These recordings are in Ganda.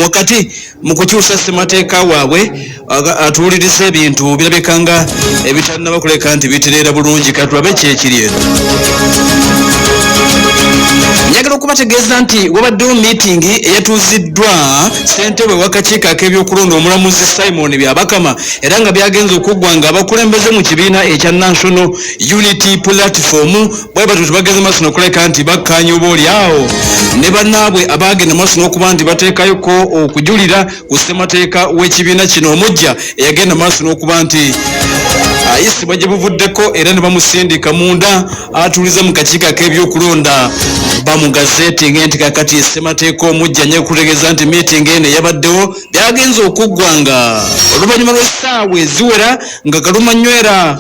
wakati mukukyusa ssemateeka waabwe atuwuliriza ebintu birabikanga ebitannaba kuleka nti bitereera bulungi katulabe kyekiri eno. Njagala okubategeeza nti wabaddewo meeting eyatuuziddwa ssentebe w'akakiiko ak'ebyokulonda omulamuzi Simon Byabakama era nga byagenze okuggwanga abakulembeze mu kibiina ekya National Unity Platform bwe batyo tebagenze maaso n'okuleka nti bakkaanya obaoli awo ne bannaabwe abaagenda maaso n'okuba nti bateekayoko okujulira ku ssemateeka w'ekibiina kino omujja eyagenda maaso n'okuba nti ayisibwa gye buvuddeko era ne bamusindika munda atuuliza mu kakiiko ak'ebyokulonda bamugazeeti ng'enti kakati ssemateeka omujja nye kutegeeza nti meeting eno eyabaddewo byagenze okuggwanga oluvannyuma lw'essaawa eziwera nga Kalumanywera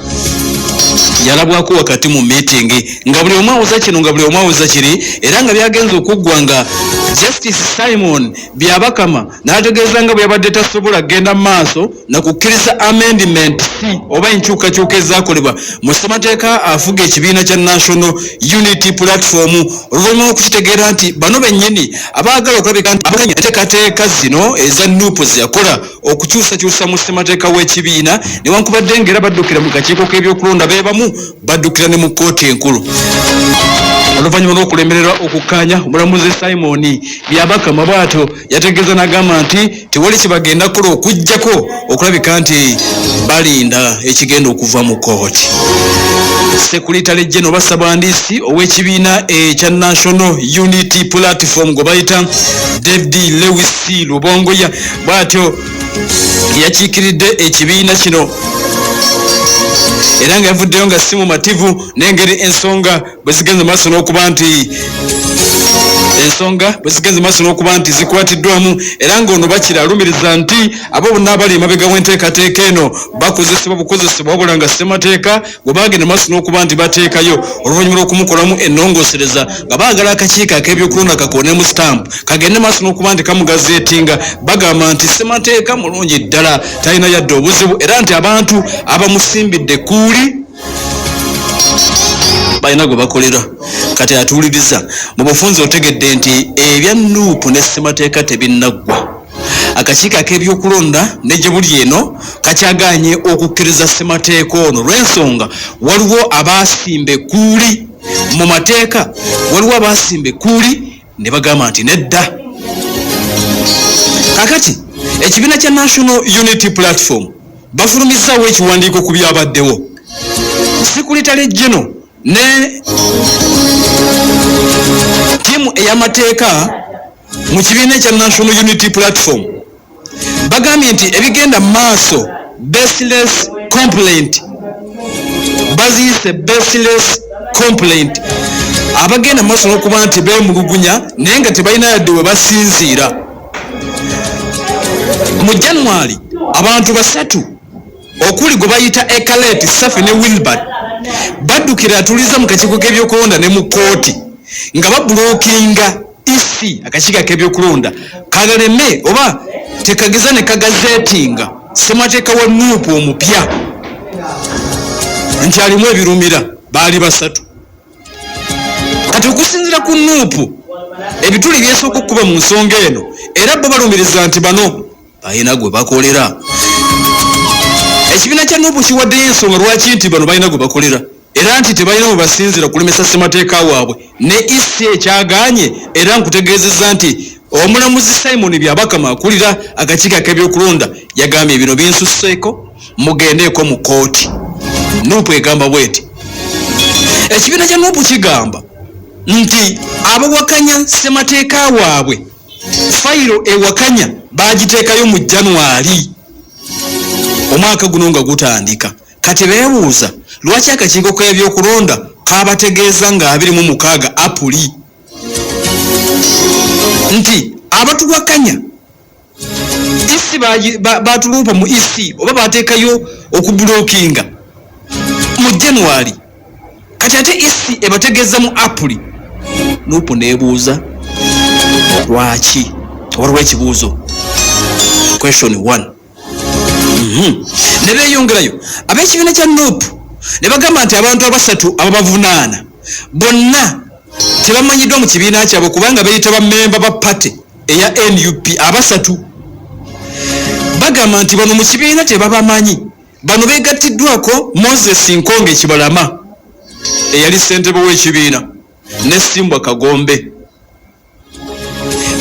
yalabwako wakati mu meeting nga buli omu awuza kino nga buli omu awuza kiri era nga byagenze okuggwanga Justice Simon Byabakama n'ategeeza nga bwe yabadde tasobola kgenda maaso na kukkiriza amendment C oba enkyukakyuka ezaakolebwa mu ssemateeka afuga ekibiina kya National Unity Platform oluvannyuma okukitegeera nti bano bennyini abaagala okulabika nti abaganya enteekateeka zino eza NUP ze yakola okukyusakyusa mu ssemateeka w'ekibiina newankubadde ng'era baddukira mu kakiiko k'ebyokulonda beebamu baddukira ne mu kkooti enkulu. Oluvannyuma lw'okulemererwa okukkaanya omulamuzi Simon Byabakama bw'atyo yategeeza n'agamba nti tewali kibagenda kukola okuggyako okulabika nti balinda ekigenda okuva mu kkooti. Sekuritale General Basabandisi ow'ekibiina ekya National Unity Platform gwe bayita David Lewis Lubongoya bw'atyo yakiikiridde ekibiina kino era nga yavuddeyo nga si mumativu n'engeri ensonga bwe zigenze maaso n'okuba nti zikwatiddwamu era ng'ono bakira alumiriza nti abo bonna abali emabega w'enteekateeka eno bakozesebwa bukozesebwa wabula nga ssemateeka gwe baagenda maaso n'okuba nti bateekayo oluvannyuma lw'okumukolamu ennongoosereza nga baagala akakiiko ak'ebyokulonda kakoonemu stamp kagende maaso n'okuba nti kamugazeetinga bagamba nti ssemateeka mulungi ddala talina yadde obuzibu era nti abantu abamusimbidde kuuli balina gwe bakolera kati atuwuliriza mu bufunze otegedde nti ebya NUP ne ssemateeka tebinnaggwa akakiiko ak'ebyokulonda ne gye buli eno kakyagaanye okukkiriza ssemateeka ono lw'ensonga waliwo abaasimba ekkuuli mu mateeka waliwo abaasimba ekkuuli ne bagamba nti nedda. Kakati ekibiina kya National Unity Platform bafulumizaawo ekiwandiiko ku byabaddewo. Sekuritale General ne tiimu ey'amateeka mu kibiina kya National Unity Platform bagambye nti ebigenda maaso baseless complaint baziyise baseless complaint abagenda maaso n'okuba nti beemulugunya naye nga tebalina yadde we basinziira. Mu January abantu basatu okuli gwe bayita Ekalet Safi ne Wilbert baddukira atuliza mu kakiiko k'ebyokulonda ne mu kkooti nga babulookinga EC akakiiko ak'ebyokulonda kagaleme oba tekageza ne kagazeetinga ssemateeka wa NUP omupya nti alimu ebirumira baali basatu. Kati okusinziira ku NUP ebituli byesooka okkuba mu nsonga eno era bo balumiriza nti bano balina gwe bakolera. Ekibiina kya NUP kiwaddeyo ensonga lwaki nti bano balina gwe bakolera era nti tebalina bwe basinziira kulemesa ssemateeka waabwe ne EC ekyagaanye era nkutegeezezza nti omulamuzi Simon Byabakama akulira akakiiko ak'ebyokulonda yagambye bino binsusseeko mugendeeko mu kkooti. NUP egamba bweti ekibiina kya NUP kigamba nti abawakanya ssemateeka waabwe fayiro ewakanya baagiteekayo mu January omwaka guno nga gutandika. Kati beebuuza lwaki akakiiko k'ebyokulonda kaabategeeza nga 26 Apuli nti abatuwakanya isi batuluupa mu EC oba bateekayo okubulookinga mu January kati ate EC ebategeeza mu Apuli. NUP neebuuza lwaki waliwo ekibuuzo question 1. Ne beeyongerayo ab'ekibiina kya NUP ne bagamba nti abantu abasatu ababavunaana bonna tebamanyiddwa mu kibiina kyabwe kubanga beeyita bammemba ba pate eya NUP abasatu bagamba nti bano mu kibiina tebabamanyi. Bano begattiddwako Moses Nkonge Kibalama eyali ssentebe w'ekibiina ne Simbwa Kagombe.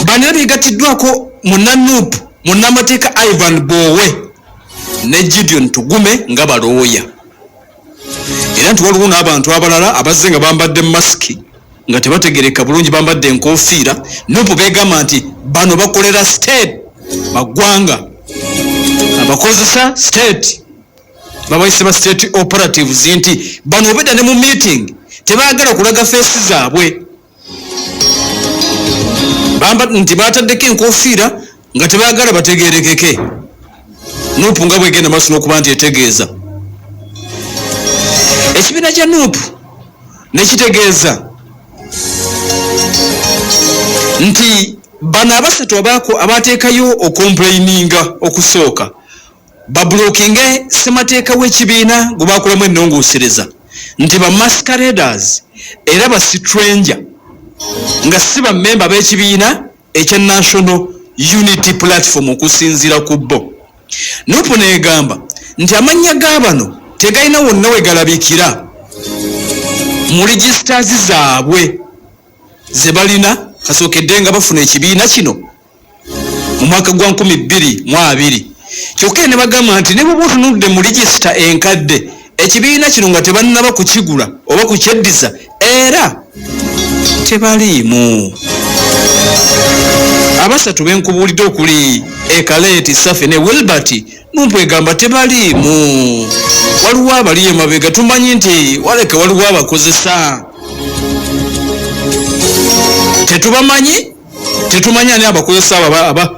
Bano begattiddwako munnaNUP munnamateeka Ivan Bowe ne Gideon Tugume nga balooya. Era nti waliwo n'abantu abalala abazze nga bambadde masiki nga tebategereka bulungi, bambadde enkofiira. NUP begamba nti bano bakolera state maggwanga, abakozesa state babayise ba state operatives, nti bano obedda ne mu meeting tebaagala kulaga feesi zaabwe, nti bataddeko enkofiira nga tebaagala bategerekeke. NUP nga bwegenda maaso n'okuba nti etegeeza. Ekibiina kya NUP nekitegeeza nti bano abasatu abateekayo okomplaininga okusooka babulookinge ssemateeka w'ekibiina gwe baakolamu ennongoosereza nti ba masqueraders era ba stranger nga si bammemba b'ekibiina ekya National Unity Platform okusinziira ku bo. NUP neegamba nti amannya g'abano tegalina wonna we galabikira mu registers zaabwe ze balina kasookedde nga bafuna ekibiina kino mu mwaka gwa 2020. Kyokka ne bagamba nti ne bwe otunudde mu register enkadde ekibiina kino nga tebannaba kukigula oba kukyeddiza era tebaliimu. Abasatu benkubuulidde okuli Ekaleti Safi ne Wilbert, NUP egamba tebaliimu. Waliwo abali emabega, tumanyi nti waleke waliwo abakozesa, tetumanyi ani abakozesa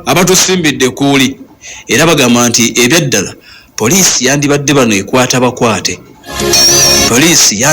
abatusimbidde kuuli. Era bagamba nti ebyaddala poliisi yandibadde bano ekwata bakwate. Poliisi